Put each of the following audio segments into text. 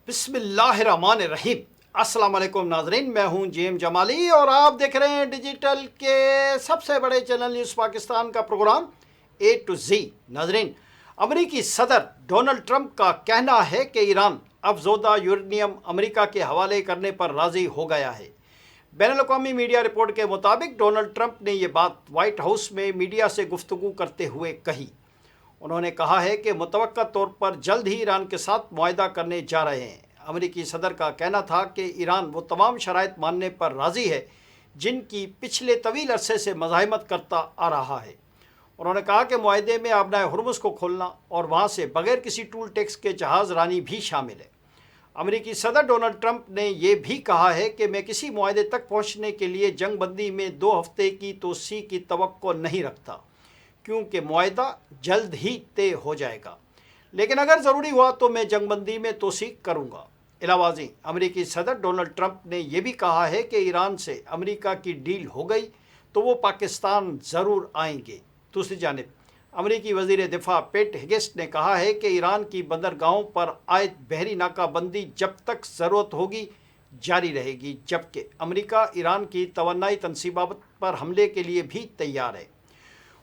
बिस्मिल्लाहिर्रहमानिर्रहीम। अस्सलाम वालेकुम नाजरीन, मैं हूं जेम जमाली और आप देख रहे हैं डिजिटल के सबसे बड़े चैनल न्यूज़ पाकिस्तान का प्रोग्राम ए टू जी। नाजरीन, अमरीकी सदर डोनाल्ड ट्रंप का कहना है कि ईरान अफजोदा यूरेनियम अमरीका के हवाले करने पर राज़ी हो गया है। बैनुल-अक़वामी मीडिया रिपोर्ट के मुताबिक डोनाल्ड ट्रंप ने ये बात व्हाइट हाउस में मीडिया से गुफ्तगू करते हुए कही। उन्होंने कहा है कि मुतवक्का तौर पर जल्द ही ईरान के साथ मुआहदा करने जा रहे हैं। अमरीकी सदर का कहना था कि ईरान वो तमाम शराइत मानने पर राज़ी है जिनकी पिछले तवील अरसे से मज़ाहमत करता आ रहा है। उन्होंने कहा कि मुआहदे में आबनाए हुर्मुज़ को खोलना और वहाँ से बगैर किसी टूल टैक्स के जहाज़ रानी भी शामिल है। अमरीकी सदर डोनाल्ड ट्रंप ने यह भी कहा है कि मैं किसी मुआहदे तक पहुँचने के लिए जंग बंदी में 2 हफ्ते की तोसी की तवक्को नहीं रखता, क्योंकि मुआहदा जल्द ही तय हो जाएगा, लेकिन अगर ज़रूरी हुआ तो मैं जंगबंदी में तोसी करूँगा। इलावाजी अमरीकी सदर डोनाल्ड ट्रंप ने यह भी कहा है कि ईरान से अमरीका की डील हो गई तो वो पाकिस्तान ज़रूर आएंगे। दूसरी जानिब अमरीकी वज़ीर दिफा पेट हेगेस्ट ने कहा है कि ईरान की बंदरगाहों पर आयद बहरी नाकाबंदी जब तक ज़रूरत होगी जारी रहेगी, जबकि अमरीका ईरान की तवन्नाई तनसीबात पर हमले के लिए भी तैयार है।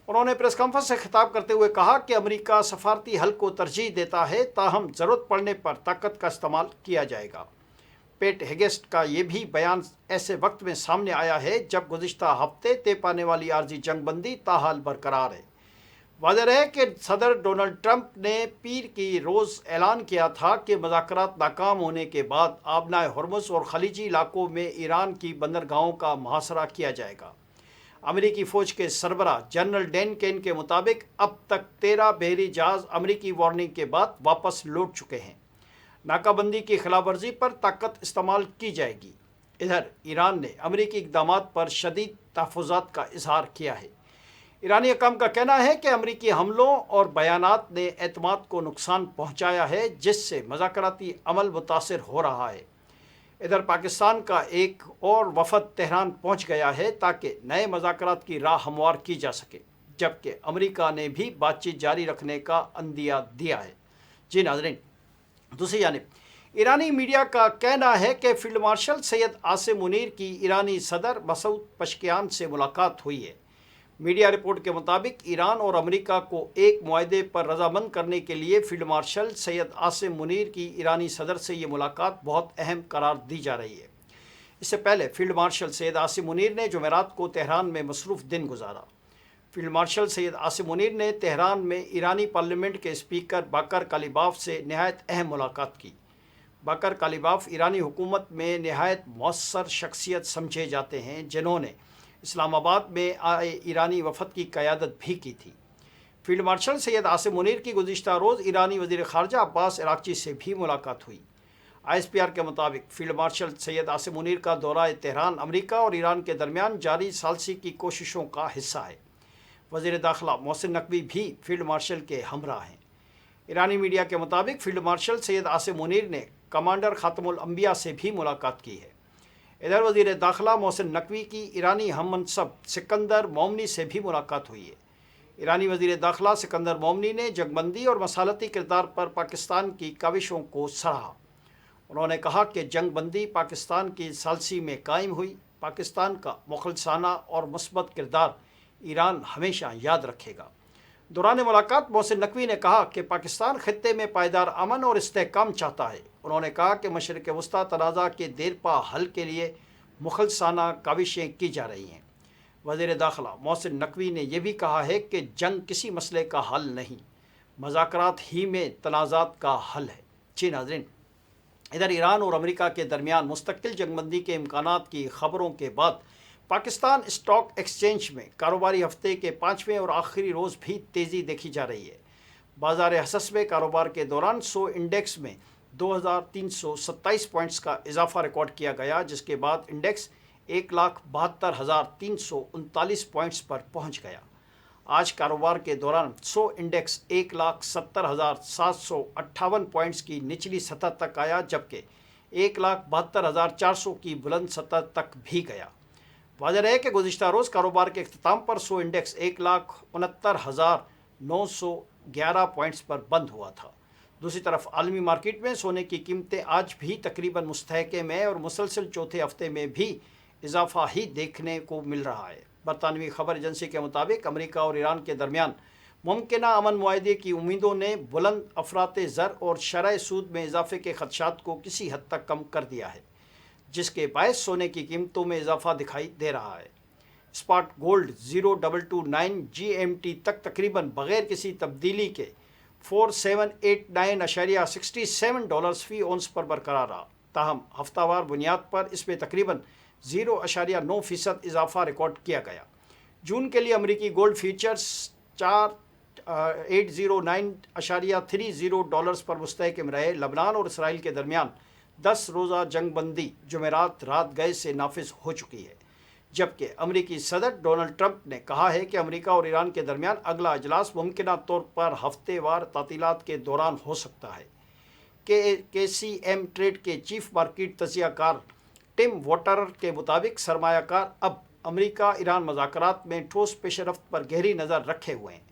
उन्होंने प्रेस कॉन्फ्रेंस से खिताब करते हुए कहा कि अमेरिका सफारती हल को तरजीह देता है, ताहम ज़रूरत पड़ने पर ताकत का इस्तेमाल किया जाएगा। पेट हेगेस्ट का ये भी बयान ऐसे वक्त में सामने आया है जब गुज़िश्ता हफ्ते तय पाने वाली आर्जी जंगबंदी ताहाल बरकरार है। वाज़ेह है कि सदर डोनाल्ड ट्रंप ने पीर की रोज़ ऐलान किया था कि मुज़ाकरात नाकाम होने के बाद आबनाए हुर्मुज़ और खलीजी इलाकों में ईरान की बंदरगाहों का मुहासरा किया जाएगा। अमेरिकी फ़ौज के सरबराह जनरल डैन केन के मुताबिक अब तक 13 बहरी जहाज़ अमेरिकी वार्निंग के बाद वापस लौट चुके हैं। नाकाबंदी की खिलाफवर्जी पर ताकत इस्तेमाल की जाएगी। इधर ईरान ने अमेरिकी इक़दामात पर शदीद तहफ़्फ़ुज़ात का इजहार किया है। ईरानी हकाम का कहना है कि अमेरिकी हमलों और बयानात ने एतमाद को नुकसान पहुँचाया है, जिससे मज़ाकराती अमल मुतासिर हो रहा है। इधर पाकिस्तान का एक और वफद तेहरान पहुंच गया है ताकि नए मुज़ाकरात की राह हमवार की जा सके, जबकि अमेरिका ने भी बातचीत जारी रखने का अंदिया दिया है। जी नाज़रीन, दूसरी जानिब ईरानी मीडिया का कहना है कि फील्ड मार्शल सैयद आसिम मुनीर की ईरानी सदर मसूद पशकियान से मुलाकात हुई है। मीडिया रिपोर्ट के मुताबिक ईरान और अमेरिका को एक मुआहदे पर रजामंद करने के लिए फील्ड मार्शल सैयद आसिम मुनीर की ईरानी सदर से ये मुलाकात बहुत अहम करार दी जा रही है। इससे पहले फील्ड मार्शल सैयद आसिम मुनीर ने जुमेरात को तेहरान में मसरूफ़ दिन गुजारा। फील्ड मार्शल सैयद आसिम मुनीर ने तेहरान में ईरानी पार्लियामेंट के स्पीकर बाकर कालिबाफ से नहायत अहम मुलाकात की। बाकर कालिबाफ ईरानी हुकूमत में नहायत मौसर शख्सियत समझे जाते हैं, जिन्होंने इस्लामाबाद में आए ईरानी वफद की क़यादत भी की थी। फील्ड मार्शल सैयद आसिम मुनीर की गुज़िश्ता रोज़ ईरानी वज़ीर ख़ारजा अब्बास इराक़ची से भी मुलाकात हुई। ISPR के मुताबिक फील्ड मार्शल सैयद आसिम मुनीर का दौरा तेहरान अमेरिका और ईरान के दरमियान जारी सालसी की कोशिशों का हिस्सा है। वज़ीर दाखिला मोहसिन नकवी भी फील्ड मार्शल के हमराह हैं। ईरानी मीडिया के मुताबिक फील्ड मार्शल सैयद आसिम मुनीर ने कमांडर ख़ातमुल अंबिया से भी मुलाकात की है। इधर वज़ीर दाखिला मोहसिन नकवी की ईरानी हम मनसब सिकंदर मोमनी से भी मुलाकात हुई है। ईरानी वज़ीर दाखिला सिकंदर मोमनी ने जंगबंदी और मसालती किरदार पर पाकिस्तान की काविशों को सराहा। उन्होंने कहा कि जंगबंदी पाकिस्तान की सालसी में कायम हुई। पाकिस्तान का मुखलसाना और मुस्बत किरदार ईरान हमेशा याद रखेगा। दौरान मुलाकात मोहसिन नकवी ने कहा कि पाकिस्तान खित्ते में पायदार अमन और इस्तेहकाम चाहता है। उन्होंने कहा कि मशरिक़ वस्ता तनाज़ा के देरपा हल के लिए मुखलसाना काविशें की जा रही हैं। वज़ीर दाखिला मोहसिन नकवी ने यह भी कहा है कि जंग किसी मसले का हल नहीं, मज़ाकरात ही में तनाज़ात का हल है। जी नाज़रीन, इधर ईरान और अमेरिका के दरमियान मुस्तकिल जंगबंदी के इम्कानात की खबरों के बाद पाकिस्तान स्टॉक एक्सचेंज में कारोबारी हफ्ते के 5वें और आखिरी रोज़ भी तेज़ी देखी जा रही है। बाज़ार हसस में कारोबार के दौरान 100 इंडेक्स में 2327 पॉइंट्स का इजाफा रिकॉर्ड किया गया, जिसके बाद इंडेक्स 1,72,339 पॉइंट्स पर पहुंच गया। आज कारोबार के दौरान 100 इंडेक्स 1,70,758 पॉइंट्स की निचली सतह तक आया, जबकि 1,72,400 की बुलंद सतह तक भी गया। वाज़ेह है कि गुज़िश्ता रोज़ कारोबार के अख्ताम पर 100 इंडेक्स 1,69,911 पॉइंट्स पर बंद हुआ था। دوسری طرف عالمی مارکیٹ میں سونے کی قیمتیں آج بھی تقریباً مستحکم ہیں اور مسلسل چوتھے ہفتے میں بھی اضافہ ہی دیکھنے کو مل رہا ہے۔ برطانوی خبر ایجنسی کے مطابق امریکہ اور ایران کے درمیان ممکنہ امن معاہدے کی امیدوں نے بلند افراط زر اور شرح سود میں اضافے کے خدشات کو کسی حد تک کم کر دیا ہے، جس کے باعث سونے کی قیمتوں میں اضافہ دکھائی دے رہا ہے۔ اسپاٹ گولڈ 0229 GMT تک تقریباً بغیر کسی تبدیلی کے 4789.67 ڈالرز فی اونس پر برقرار رہا، تاہم ہفتہ وار بنیاد پر اس میں تقریباً 0.9% اضافہ ریکارڈ کیا گیا۔ جون کے لیے امریکی گولڈ فیوچرز 809.30 ڈالرز پر مستحکم رہے۔ لبنان اور اسرائیل کے درمیان 10 روزہ جنگ بندی جمعرات رات گئے سے نافذ ہو چکی ہے، جبکہ امریکی صدر ڈونلڈ ٹرمپ نے کہا ہے کہ امریکہ اور ایران کے درمیان اگلا اجلاس ممکنہ طور پر ہفتے وار تعطیلات کے دوران ہو سکتا ہے۔ KCM ٹریڈ کے چیف مارکیٹ تجزیہ کار ٹم ووٹرر کے مطابق سرمایہ کار اب امریکہ ایران مذاکرات میں ٹھوس پیش رفت پر گہری نظر رکھے ہوئے ہیں۔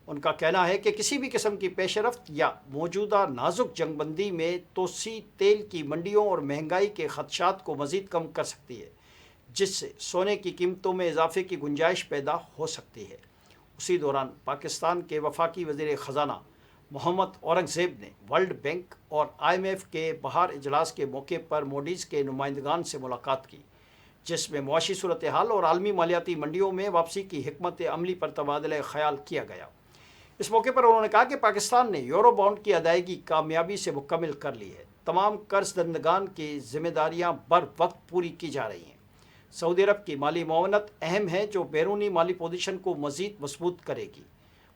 ان کا کہنا ہے کہ کسی بھی قسم کی پیش رفت یا موجودہ نازک جنگ بندی میں توسیع تیل کی منڈیوں اور مہنگائی کے خدشات کو مزید کم کر سکتی ہے، جس سے سونے کی قیمتوں میں اضافے کی گنجائش پیدا ہو سکتی ہے۔ اسی دوران پاکستان کے وفاقی وزیر خزانہ محمد اورنگ زیب نے ورلڈ بینک اور IMF کے بہار اجلاس کے موقع پر موڈیز کے نمائندگان سے ملاقات کی، جس میں معاشی صورتحال اور عالمی مالیاتی منڈیوں میں واپسی کی حکمت عملی پر تبادلہ خیال کیا گیا۔ اس موقع پر انہوں نے کہا کہ پاکستان نے یورو بانڈ کی ادائیگی کامیابی سے مکمل کر لی ہے، تمام قرض دہندگان کی ذمہ داریاں بر وقت پوری کی جا رہی ہیں۔ سعودی عرب کی مالی معاونت اہم ہے جو بیرونی مالی پوزیشن کو مزید مضبوط کرے گی۔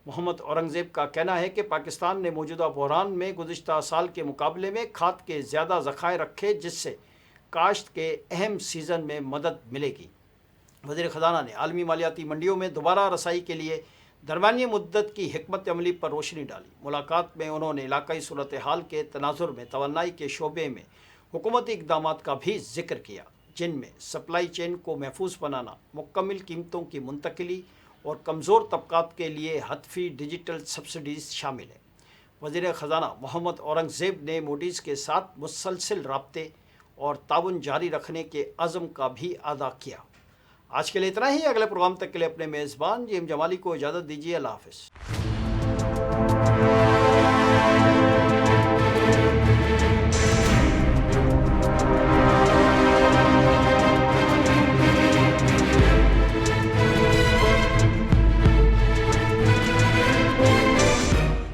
محمد اورنگزیب کا کہنا ہے کہ پاکستان نے موجودہ بحران میں گزشتہ سال کے مقابلے میں کھاد کے زیادہ ذخائر رکھے، جس سے کاشت کے اہم سیزن میں مدد ملے گی۔ وزیر خزانہ نے عالمی مالیاتی منڈیوں میں دوبارہ رسائی کے لیے درمیانی مدت کی حکمت عملی پر روشنی ڈالی۔ ملاقات میں انہوں نے علاقائی صورتحال کے تناظر میں توانائی کے شعبے میں حکومتی اقدامات کا بھی ذکر کیا، جن میں سپلائی چین کو محفوظ بنانا، مکمل قیمتوں کی منتقلی اور کمزور طبقات کے لیے ہدفی ڈیجیٹل سبسڈیز شامل ہیں۔ وزیر خزانہ محمد اورنگ زیب نے موڈیز کے ساتھ مسلسل رابطے اور تعاون جاری رکھنے کے عزم کا بھی اعادہ کیا۔ آج کے لیے اتنا ہی۔ اگلے پروگرام تک کے لیے اپنے میزبان جیم جمالی کو اجازت دیجیے۔ اللہ حافظ۔